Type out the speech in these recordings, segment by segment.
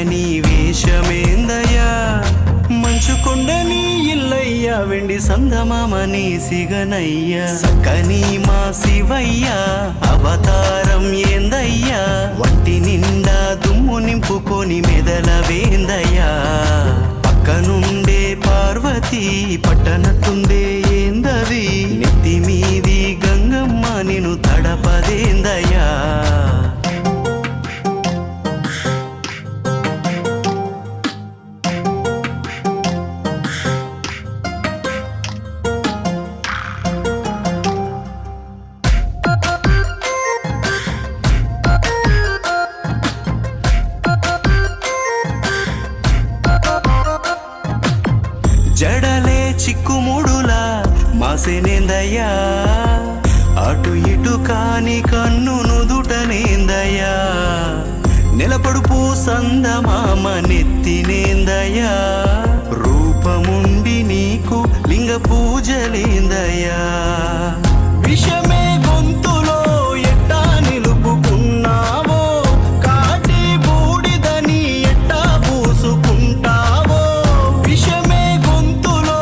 నీ వేషమేందయ్యా మంచుకొండ నీ ఇల్లయ్యా వెండి సందమామ నీ సిగనయ్యా సక్కని మా శివయ్యా అవతారం ఏందయ్యా వంటి నిండా దుమ్ము నింపుకొని మెదలవేందయ్యా పక్కనుండే పార్వతి పట్టనట్టుందే ఏందది నెత్తి మీది గంగమ్మ నిన్ను తడపదేందయ్యా జడలే చిక్కుముడులా మాసేనేందయ్యా అటు ఇటు కాని కన్ను నుదుటనేందయ్యా నిలపడుపు సందమామ నెత్తినేందయ్యా రూపముండి నీకు లింగ పూజలేందయ్యా విషమే గొంతులో ఎట్టా నిలుపుకున్నావో కాటి బూడిదని ఎట్టా పూసుకుంటావో విషమే గొంతులో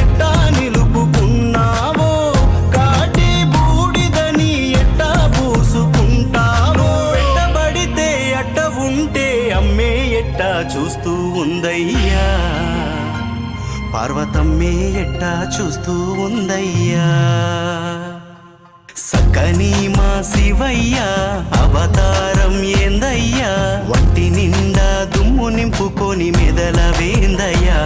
ఎట్టా నిలుపుకున్నావో కాటి బూడిదని ఎట్టా పూసుకుంటావో పెట్టబడితే అట్ట ఉంటే అమ్మే ఎట్టా చూస్తూ ఉందయ్యా పార్వతమ్మే ఎట్టా చూస్తూ ఉందయ్యా సక్కని మా శివయ్యా అవతారం ఏందయ్యా వంటి నిండా దుమ్ము నింపుకొని మెదలవేందయ్యా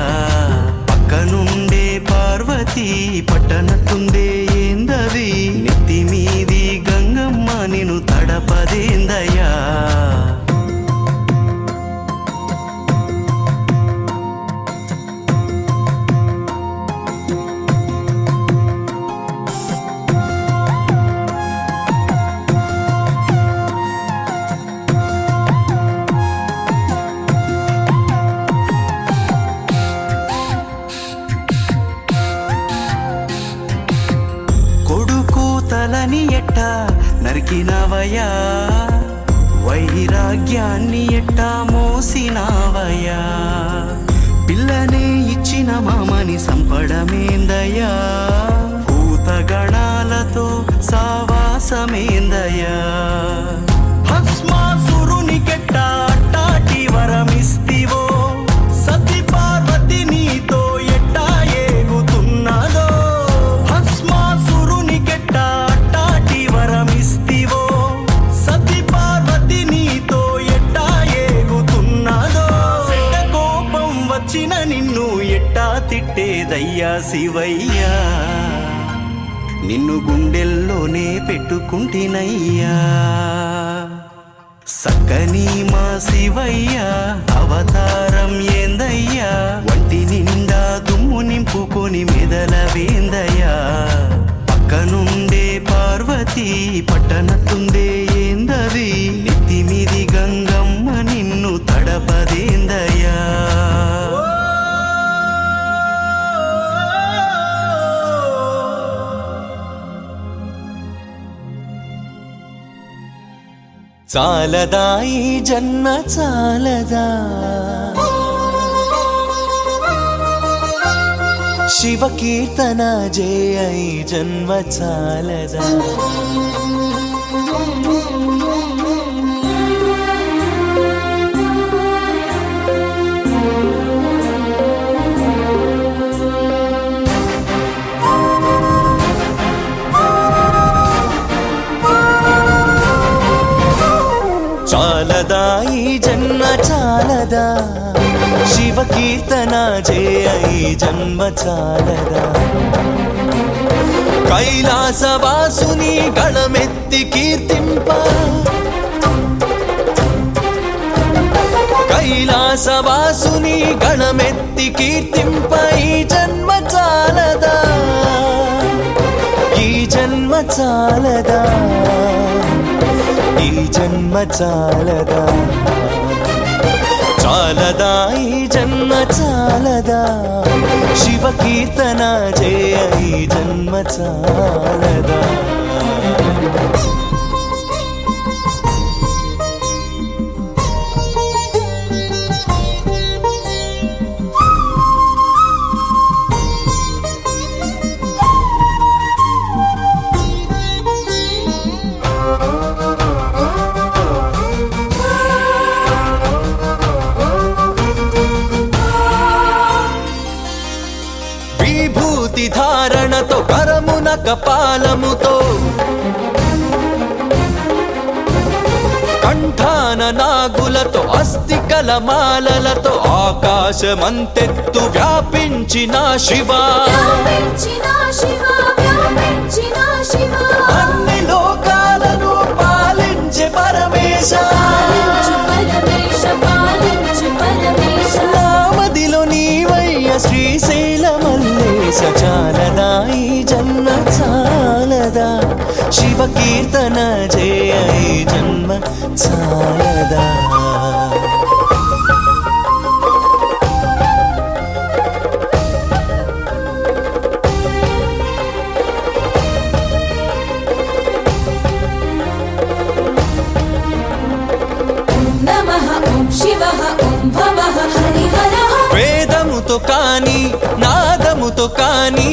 పక్కనుండే పార్వతి పట్టనట్టుందే ఏందది నెత్తి మీది గంగమ్మ నిన్ను తడపదేందయ్యా తలని ఎట్టా నరికినవయ్యా వైరాగ్యాన్ని ఎట్టా మోసినవయ్యా పిల్లనే ఇచ్చిన మామని సంపడమేందయ్యా భూతగణాలతో సావాసమేందయ్యా భస్మాసురుని కెట్టా అట్టాటి వరమిస్తివో సతి పార్వతి నీతో ఎట్టా ఏగుతున్నదో భస్మాసురుని కెట్టా అట్టాటి వరమిస్తివో సతి పార్వతి నీతో ఎట్టా ఏగుతున్నదో సెడ్డ కోపం వచ్చిన నిన్ను ఎట్టా తిట్టేదయ్యా శివయ్యా నిన్ను గుండెల్లోనే పెట్టుకుంటినయ్యా సక్కని మా శివయ్యా అవతారం ఏందయ్యా వంటి నిండా దుమ్ము నింపుకొని మెదలవేందయ్యా పక్కనుండే పార్వతి పట్టనట్టుందే ఏందది నెత్తి మీది గంగమ్మ నిన్ను తడపదేందయ్యా చాలదా ఈ జన్మ చాలదా శివ కీర్తన జయ ఈ జన్మ చాలదా చాలదా ఈ జన్మ చాలదా శివ కీర్తన జయ ఈ జన్మ చాలదా కైలాసవాసుని గళమెత్తి కీర్తింప కైలాసవాసుని గళమెత్తి కీర్తింప ఈ జన్మ చాలదా ఈ జన్మ చాలదా ఈ జన్మ చాలదా చాలదా ఈ జన్మ చాలదా శివ కీర్తన జయ ఈ జన్మ చాలదా కపాలముతో కంఠాన నాగులతో అస్థికల మాలలతో ఆకాశమంతెత్తు వ్యాపించిన శివా అన్ని లోకాలను పాలించే పరమేశ నామదిలో నీవయ్య శ్రీశైల మల్లేశ చాలదా ఈ జన్మ చాలదా శివ కీర్తన జయ ఈ జన్మ చాలదా వేదముతో కాని నాదముతో కాని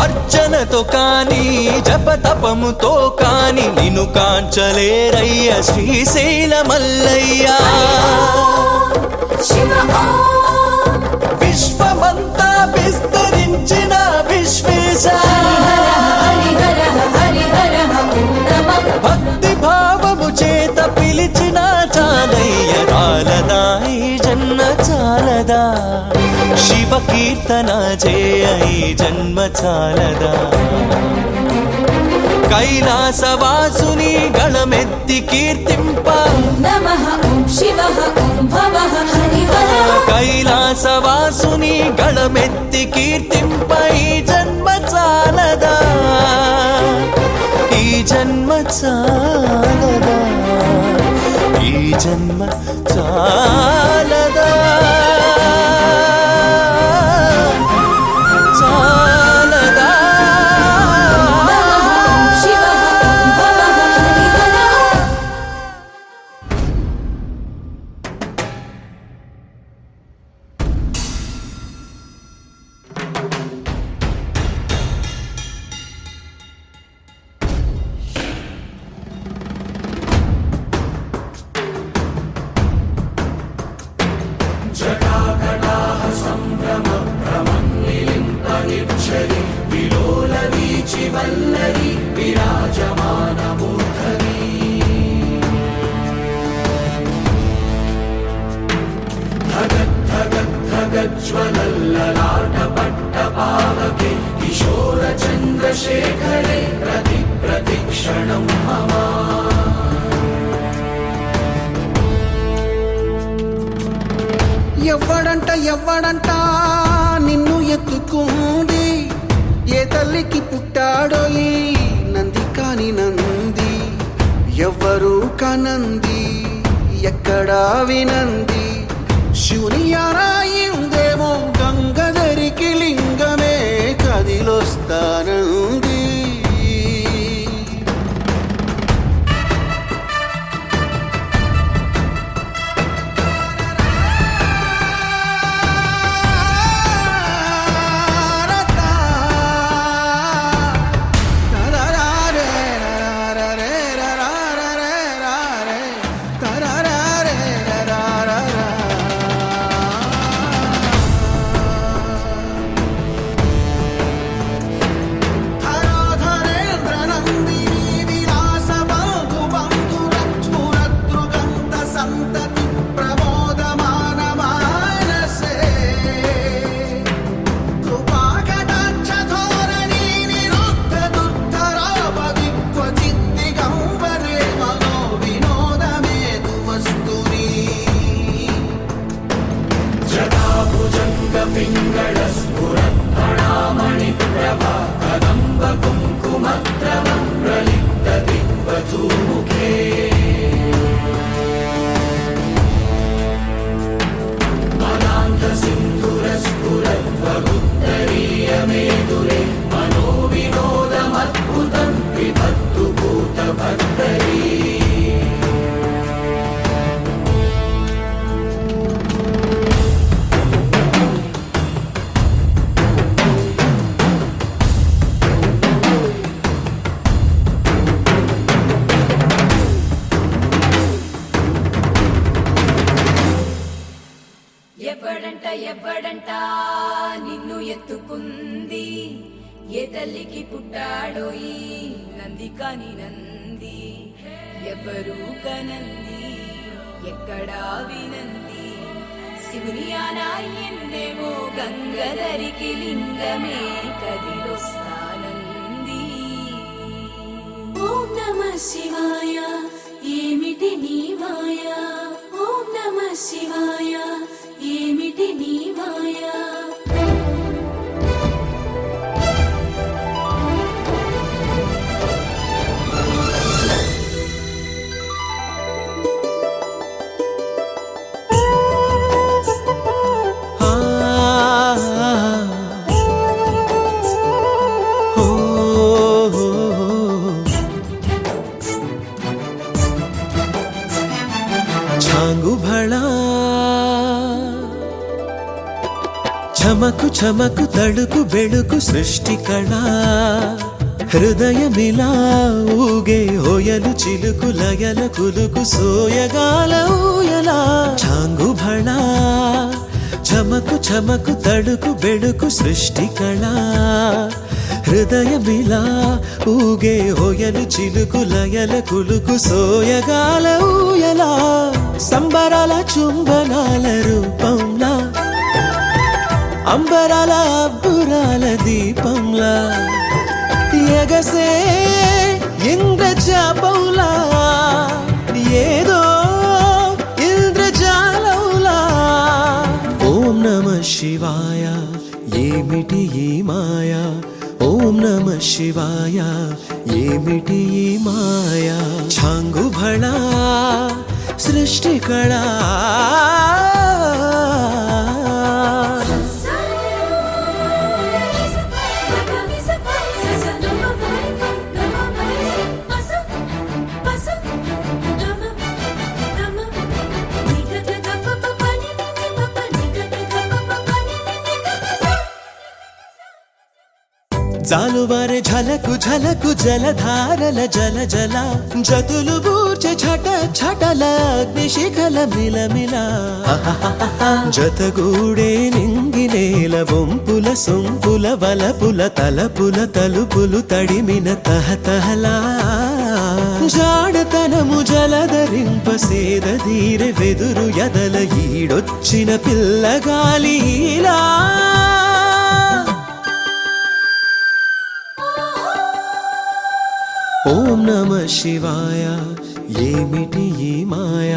అర్చనతో కాని జపతపముతో కాని నిన్ను కాంచలేరయ్య శ్రీశైల మల్లయ్య విశ్వమంతా విస్తరించిన విశ్వేశ భక్తి భావము చేత పిలిచిన చాలయ్య చాలదా ఈ జన్మ చాలదా శివ కీర్తన జయ ఈ జన్మ చాలదా కైలాసవాసుని గళమెత్తి కీర్తింప కైలాసవాసుని గళమెత్తి కీర్తింప ఈ జన్మ చాలదా ఈ జన్మ చాలదా ఈ జన్మ చాలదా చాలదా ज्वलल्ललाटपट्टपावके किशोरचन्द्रशेखरे प्रतिक्षणं मम ఎవ్వడంట నిన్ను ఎత్తుకుంది ఏ తల్లికి పుట్టాడో ఈ నంది కాని నంది ఎవ్వరు కనంది ఎక్కడా వినంది శివుని ఆరాయిందేమో గంగధరికి లింగమే కదిలొస్తానంది ఎవ్వడంట నిన్ను ఎత్తుకుంది ఏ తల్లికి పుట్టాడో ఈ నంది కాని నంది ఎవ్వరూ కనంది ఎక్కడా వినంది శివుని ఆనాయన్నేమో గంగధరికి లింగమే కదిలొస్తానంది. ఓం నమః శివాయ ఏమిటి నీ మాయ, ఓం నమః శివాయ ఏమిటి నీ మాయ. చమకు చమకు తడుకు బెడుకు సృష్టి కళ హృదయమిలా ఊగే హోయలు చిలుకు లయల కులుకు సోయగాల ఊయలా చాంగు భళ చమకు చమకు తడుకు బెడుకు సృష్టి కళ హృదయమిలా ఊగే హోయలు చిలుకు లయల కులుకు సోయగాల ఊయలా సంబరాల చుంబనాల రూపంలా అంబరాల అబ్బురాల దీపంలా ఎగసే ఇంద్రజాపంలా ఏదో ఇంద్రజాలంలా. ఓం నమః శివాయ ఏమిటి ఈ మాయ, ఓం నమః శివాయ ఏమిటి ఈ మాయ. ఛాంగు భళ సృష్టి కళా జాలువారే ఝలకు ఝలకు జలధారల జల జల జతులు బూర్చె ఛట ఛటల అగ్నిశిఖల మిలమిల జతగూడే నింగినేల వంపుల సొంపుల వలపుల తలపుల తలుపులు తడిమిన తహతహలా జాడతనము జలధరింప సేదీరె వెదురు ఎదల ఈడొచ్చిన పిల్లగాలిలా. ఓం నమః శివాయ ఏమిటి ఈ మాయ,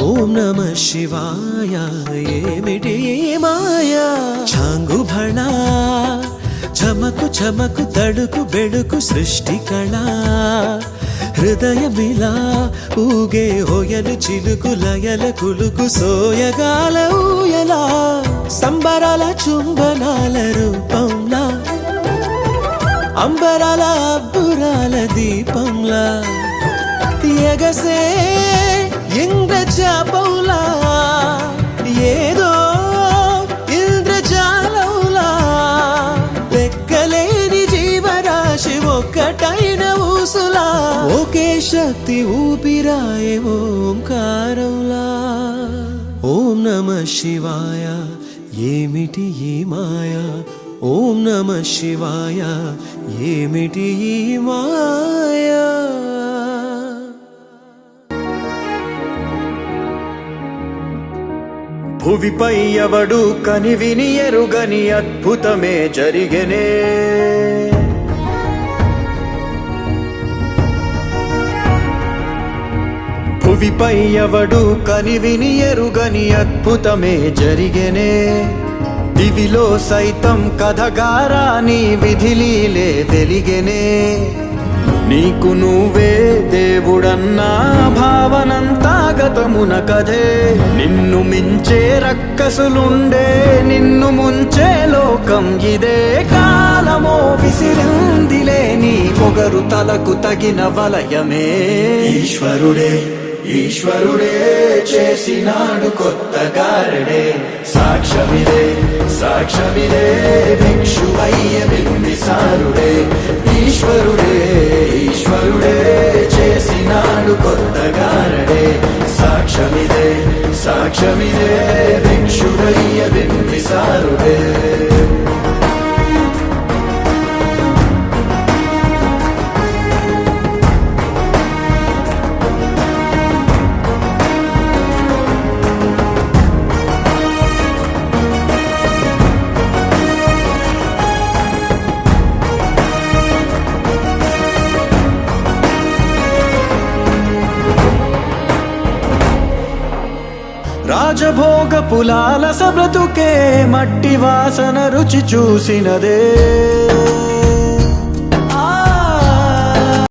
ఓం నమః శివాయ ఏమిటి ఈ మాయ. ఛాంగు భళ చమకు చమకు తడుకు బెడుకు సృష్టి కళ హృదయమిలా ఊగే హోయలు చిలుకు లయల కులుకు సోయగాల ఊయలా సంబరాల చుంబనాల రూపంలా అంబరాల అబ్బురాల దీపంలా ఎగసే ఇంద్రజాపంలా ఏదో ఇంద్రజాలంలా లెక్కలేని జీవరాశి ఒక్కటైన ఊసులా ఒకే శక్తి ఊపిరాయే ఓంకారంలా. ఓం నమః శివాయ ఏమిటి ఈ మాయ, ఓం నమః శివాయ ఏమిటి ఈ మాయా. భువిపై ఎవడు కనివిని ఎరుగని అద్భుతమే జరిగెనే, భువిపై ఎవడు కనివిని ఎరుగని అద్భుతమే జరిగెనే. దివిలో సైతం కథగారా నీ విధిలీలే వెలిగెనే. నీకు నువ్వే దేవుడన్నా భావనంతా గతమున కథే. నిన్ను మించే రక్కసులుండే నిన్ను ముంచే లోకం ఇదే. కాలమో విసిరిందిలే నీ పొగరు తలకు తగిన వలయమే. ఈశ్వరుడే ఈశ్వరుడే చేసినాడు కొత్త గారడే. సాక్ష్యమిదే సాక్ష్యమిదే భిక్షువయ్య బింబిసారుడే. ఈశ్వరుడే ఈశ్వరుడే చేసినాడు కొత్త గారడే. సాక్షి సాక్ష్యమిదే సాక్ష్యమిదే భిక్షుడయ్య బింబిసారుడే రాజభోగ పులాల సబ్రతుకే మట్టి వాసన రుచి చూసినదే